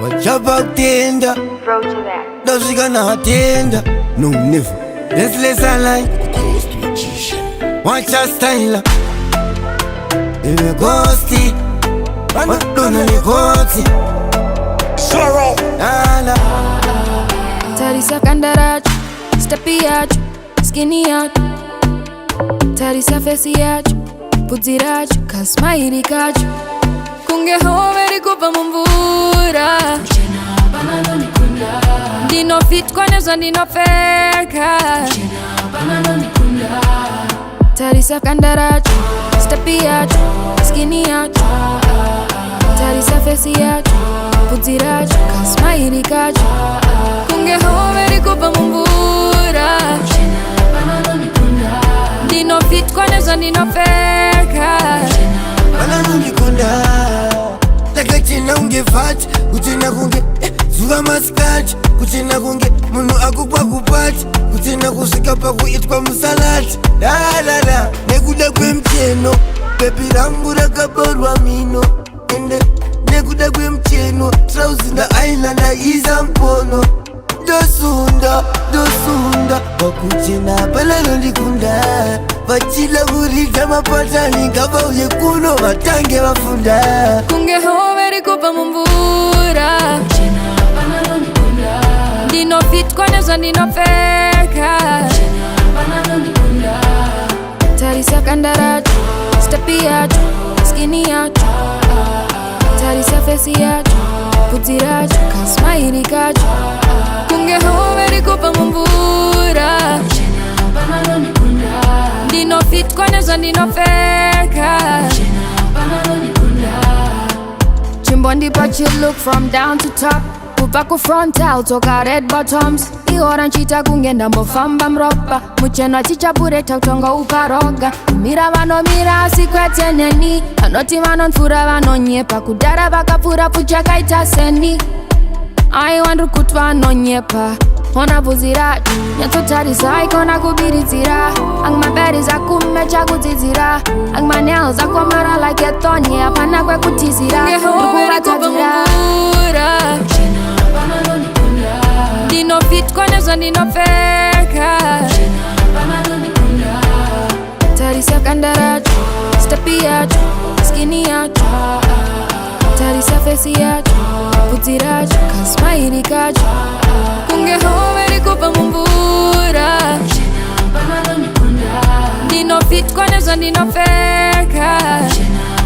Wachapa Atenda Dosika na Atenda. No, never. Let's listen like watch a style. Iwe ghosti Madonna ni ghosti Sorrow Nala Tarisa kandaracho Stepi yacho Skinny yacho Tarisa fesi yacho Puziracho Kasmairi kacho Kunge hoveri kupa mumvura Kuchena banano nikunda. Dino fit kwa nezo dino feka Kuchena banano nikunda. Tarisa kandaracho Stepi yacho Skinny yacho Tarisa fesi yacho Puziracho Kasmairi kacho Kunge hoveri kupa mumvura Kuchena banano nikunda. Dino fit kwa nezo dino feka Banano nikunda. Taka chena unge fat Kuchena kunge Zuga maskach Kuchena kunge Munu akukwa kupati Kuchena kusika pa kuitwa msalati. La la la Nekuda kwe mcheno Pepi rangu rakaborwa mino Ende Nekuda kwe mcheno Trousi na aina na iza mpono. Dosunda Wakuchena banano nikunda. Vachila kurita mapatani Kaba uye kuno Matange wafunda. Kunge hoveri kupa mumvura Kuchena banano nikunda. Dino fit kwa nezo dino feka Kuchena banano nikunda. Tarisa kandaracho Stepi yacho Skinny yacho Tarisa fesi yacho Puziracho Kasmairi kacho Kunge hoveri kupa mumvura Kuchena banano nikunda. Dino fit kwa nezo dino feka Kuchena banano nikunda. Chimbo ndipo you look from down to top. Kupako frontal toka red bottoms. Ihora nchita kungenda mbofamba mropa. Mucheno chichapureta utongo ukaroga. Mira vano mira asikwete neni. Anoti vano nfura vano nyepa. Kudara vaka pura pucha kaita seni. I want kutwa no nyepa. Ona vuzira Nyato tarisa ikona kubirizira. Ang maberi kumecha kutizira. Ang manel komara like a thonye. Apana kwe kutizira. Nukura tatira Kuchena banano nikunda. Dino fit kwa nezo dino feka Kuchena banano nikunda. Tarisa kandaracho Stepi yacho Skinny yacho Tarisa fesi yacho Puziracho Kasmairi kacho Kunge hoveri kupa mumvura Kuchena banano nikunda. Dino fit kwa nezo dino feka Kuchena